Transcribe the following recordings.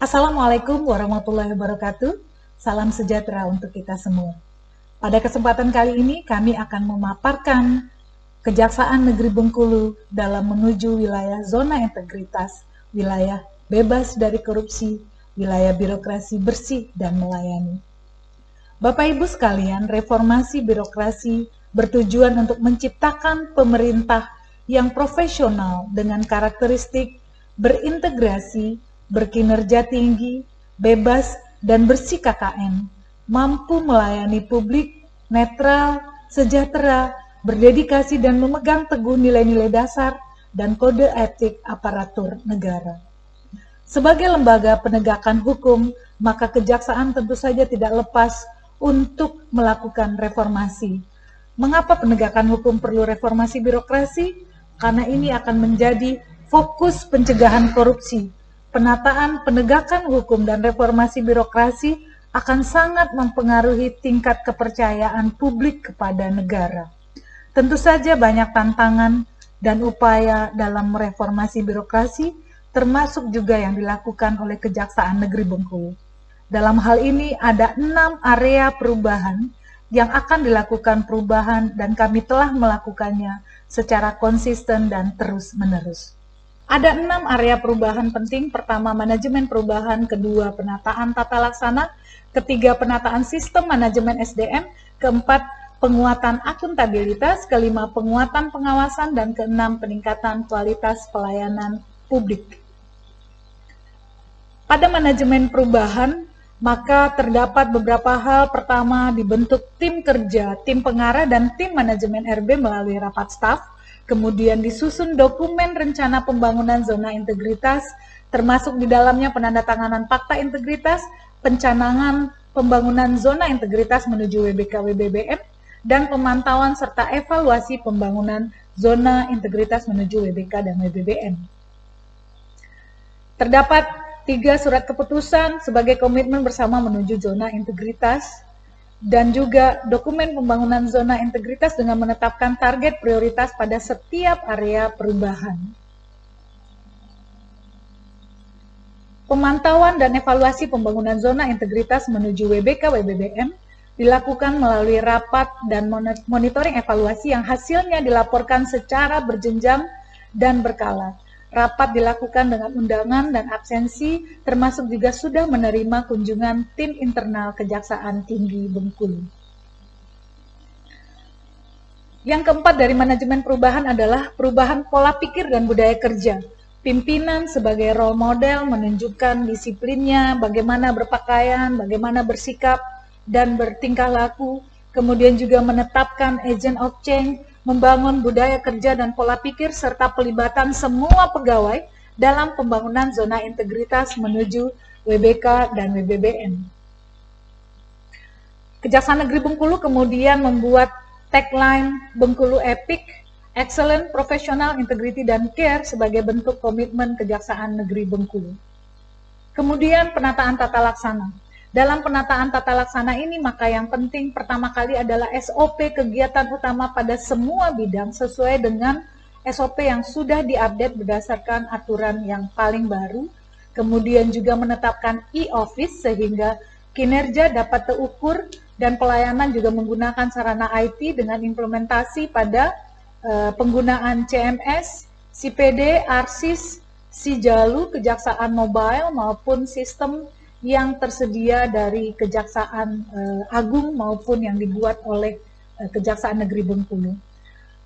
Assalamualaikum warahmatullahi wabarakatuh. Salam sejahtera untuk kita semua. Pada kesempatan kali ini kami akan memaparkan Kejaksaan Negeri Bengkulu dalam menuju wilayah zona integritas, wilayah bebas dari korupsi, wilayah birokrasi bersih dan melayani. Bapak Ibu sekalian, reformasi birokrasi bertujuan untuk menciptakan pemerintah yang profesional dengan karakteristik berintegrasi, berkinerja tinggi, bebas, dan bersih KKN, mampu melayani publik, netral, sejahtera, berdedikasi dan memegang teguh nilai-nilai dasar dan kode etik aparatur negara. Sebagai lembaga penegakan hukum, maka kejaksaan tentu saja tidak lepas untuk melakukan reformasi. Mengapa penegakan hukum perlu reformasi birokrasi? Karena ini akan menjadi fokus pencegahan korupsi. Penataan penegakan hukum dan reformasi birokrasi akan sangat mempengaruhi tingkat kepercayaan publik kepada negara. Tentu saja banyak tantangan dan upaya dalam reformasi birokrasi, termasuk juga yang dilakukan oleh Kejaksaan Negeri Bengkulu. Dalam hal ini ada 6 area perubahan yang akan dilakukan perubahan dan kami telah melakukannya secara konsisten dan terus-menerus. Ada 6 area perubahan penting. Pertama, manajemen perubahan. Kedua, penataan tata laksana. Ketiga, penataan sistem manajemen SDM. Keempat, penguatan akuntabilitas. Kelima, penguatan pengawasan. Dan keenam, peningkatan kualitas pelayanan publik. Pada manajemen perubahan, maka terdapat beberapa hal. Pertama, dibentuk tim kerja, tim pengarah, dan tim manajemen RB melalui rapat staf. Kemudian disusun dokumen rencana pembangunan zona integritas, termasuk di dalamnya penandatanganan fakta integritas, pencanangan pembangunan zona integritas menuju WBK-WBBM, dan pemantauan serta evaluasi pembangunan zona integritas menuju WBK dan WBBM. Terdapat 3 surat keputusan sebagai komitmen bersama menuju zona integritas, dan juga dokumen pembangunan zona integritas dengan menetapkan target prioritas pada setiap area perubahan. Pemantauan dan evaluasi pembangunan zona integritas menuju WBK-WBBM dilakukan melalui rapat dan monitoring evaluasi yang hasilnya dilaporkan secara berjenjang dan berkala. Rapat dilakukan dengan undangan dan absensi, termasuk juga sudah menerima kunjungan tim internal Kejaksaan Tinggi Bengkulu. Yang keempat dari manajemen perubahan adalah perubahan pola pikir dan budaya kerja. Pimpinan sebagai role model menunjukkan disiplinnya, bagaimana berpakaian, bagaimana bersikap, dan bertingkah laku, kemudian juga menetapkan agent of change, membangun budaya kerja dan pola pikir serta pelibatan semua pegawai dalam pembangunan zona integritas menuju WBK dan WBBM. Kejaksaan Negeri Bengkulu kemudian membuat tagline Bengkulu Epic, Excellent, Professional, Integrity, dan Care sebagai bentuk komitmen Kejaksaan Negeri Bengkulu. Kemudian penataan tata laksana. Dalam penataan tata laksana ini, maka yang penting pertama kali adalah SOP kegiatan utama pada semua bidang sesuai dengan SOP yang sudah diupdate berdasarkan aturan yang paling baru. Kemudian juga menetapkan e-office sehingga kinerja dapat terukur dan pelayanan juga menggunakan sarana IT dengan implementasi pada penggunaan CMS, CPD, ARSIS, Sijalu, Kejaksaan Mobile maupun sistem yang tersedia dari Kejaksaan Agung maupun yang dibuat oleh Kejaksaan Negeri Bengkulu.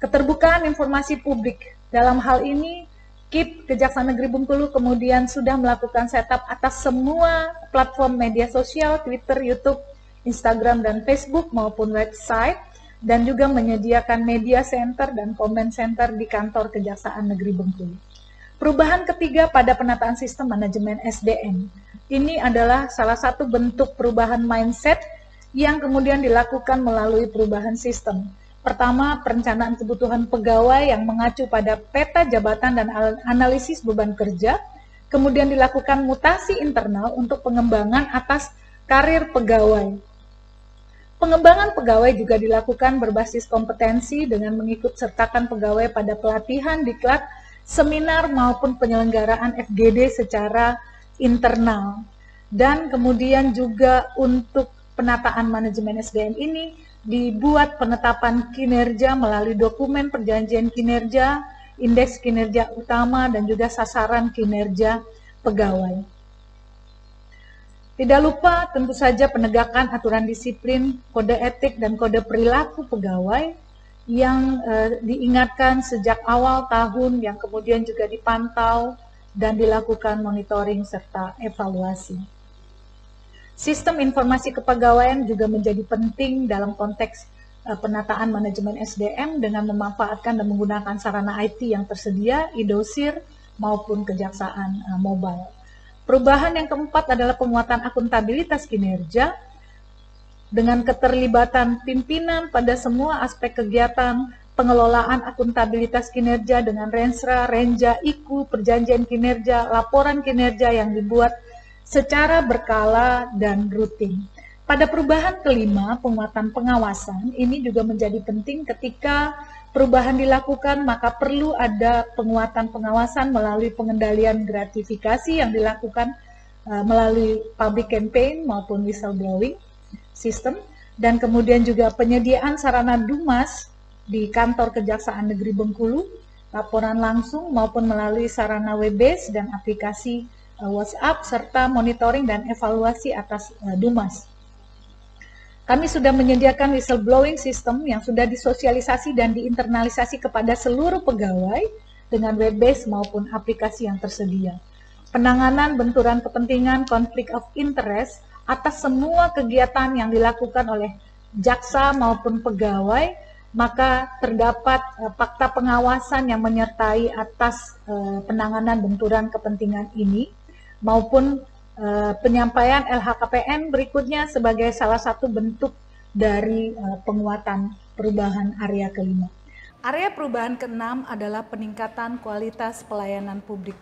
Keterbukaan informasi publik. Dalam hal ini, KIP Kejaksaan Negeri Bengkulu kemudian sudah melakukan setup atas semua platform media sosial, Twitter, YouTube, Instagram, dan Facebook maupun website, dan juga menyediakan media center dan comment center di kantor Kejaksaan Negeri Bengkulu. Perubahan ketiga pada penataan sistem manajemen SDM. Ini adalah salah satu bentuk perubahan mindset yang kemudian dilakukan melalui perubahan sistem. Pertama, perencanaan kebutuhan pegawai yang mengacu pada peta jabatan dan analisis beban kerja. Kemudian dilakukan mutasi internal untuk pengembangan atas karir pegawai. Pengembangan pegawai juga dilakukan berbasis kompetensi dengan mengikut sertakan pegawai pada pelatihan, diklat, seminar maupun penyelenggaraan FGD secara internal. Dan kemudian juga untuk penataan manajemen SDM ini dibuat penetapan kinerja melalui dokumen perjanjian kinerja, indeks kinerja utama, dan juga sasaran kinerja pegawai. Tidak lupa tentu saja penegakan aturan disiplin, kode etik, dan kode perilaku pegawai yang diingatkan sejak awal tahun, yang kemudian juga dipantau dan dilakukan monitoring serta evaluasi. Sistem informasi kepegawaian juga menjadi penting dalam konteks penataan manajemen SDM dengan memanfaatkan dan menggunakan sarana IT yang tersedia, e-dosir maupun kejaksaan mobile. Perubahan yang keempat adalah penguatan akuntabilitas kinerja dengan keterlibatan pimpinan pada semua aspek kegiatan pengelolaan akuntabilitas kinerja dengan Rensra, Renja, IKU, perjanjian kinerja, laporan kinerja yang dibuat secara berkala dan rutin. Pada perubahan kelima, penguatan pengawasan, ini juga menjadi penting ketika perubahan dilakukan, maka perlu ada penguatan pengawasan melalui pengendalian gratifikasi yang dilakukan melalui public campaign maupun whistleblowing system, dan kemudian juga penyediaan sarana Dumas di kantor Kejaksaan Negeri Bengkulu, laporan langsung maupun melalui sarana web-based dan aplikasi WhatsApp, serta monitoring dan evaluasi atas Dumas. Kami sudah menyediakan whistleblowing system yang sudah disosialisasi dan diinternalisasi kepada seluruh pegawai dengan web-based maupun aplikasi yang tersedia. Penanganan benturan kepentingan, konflik of interest atas semua kegiatan yang dilakukan oleh jaksa maupun pegawai, maka terdapat fakta pengawasan yang menyertai atas penanganan benturan kepentingan ini, maupun penyampaian LHKPN berikutnya sebagai salah satu bentuk dari penguatan perubahan area kelima. Area perubahan keenam adalah peningkatan kualitas pelayanan publik.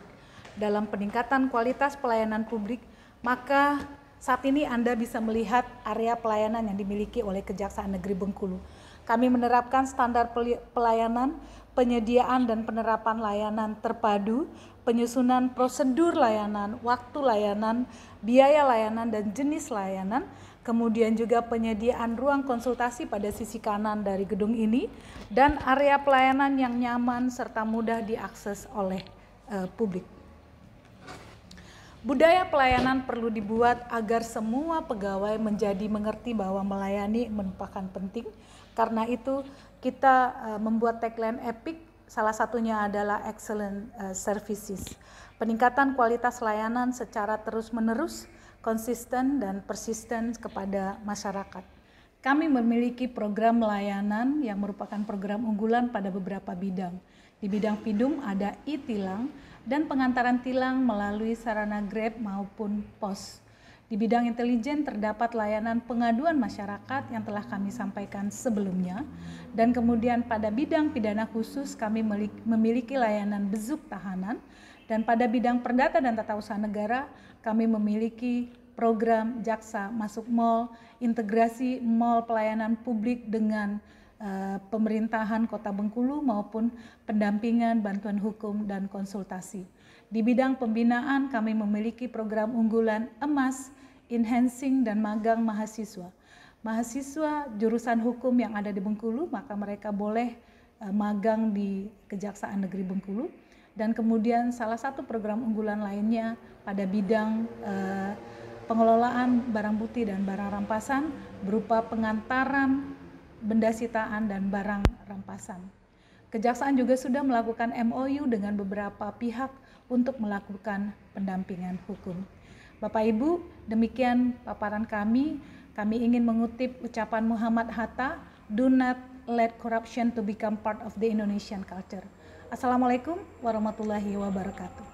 Dalam peningkatan kualitas pelayanan publik, maka saat ini Anda bisa melihat area pelayanan yang dimiliki oleh Kejaksaan Negeri Bengkulu. Kami menerapkan standar pelayanan, penyediaan dan penerapan layanan terpadu, penyusunan prosedur layanan, waktu layanan, biaya layanan dan jenis layanan, kemudian juga penyediaan ruang konsultasi pada sisi kanan dari gedung ini, dan area pelayanan yang nyaman serta mudah diakses oleh publik. Budaya pelayanan perlu dibuat agar semua pegawai menjadi mengerti bahwa melayani merupakan penting. Karena itu kita membuat tagline EPIC, salah satunya adalah Excellent Services. Peningkatan kualitas layanan secara terus-menerus, konsisten dan persisten kepada masyarakat. Kami memiliki program layanan yang merupakan program unggulan pada beberapa bidang. Di bidang PIDUM ada e-tilang dan pengantaran tilang melalui sarana Grab maupun POS. Di bidang intelijen terdapat layanan pengaduan masyarakat yang telah kami sampaikan sebelumnya, dan kemudian pada bidang pidana khusus kami memiliki layanan bezuk tahanan, dan pada bidang perdata dan tata usaha negara kami memiliki program jaksa masuk mall, integrasi mall pelayanan publik dengan pemerintahan Kota Bengkulu maupun pendampingan, bantuan hukum, dan konsultasi. Di bidang pembinaan kami memiliki program unggulan emas, enhancing, dan magang mahasiswa. Mahasiswa jurusan hukum yang ada di Bengkulu, maka mereka boleh magang di Kejaksaan Negeri Bengkulu. Dan kemudian salah satu program unggulan lainnya pada bidang pengelolaan barang bukti dan barang rampasan berupa pengantaran benda sitaan dan barang rampasan. Kejaksaan juga sudah melakukan MOU dengan beberapa pihak untuk melakukan pendampingan hukum. Bapak Ibu, demikian paparan kami. Kami ingin mengutip ucapan Muhammad Hatta, "Do not let corruption to become part of the Indonesian culture." Assalamualaikum warahmatullahi wabarakatuh.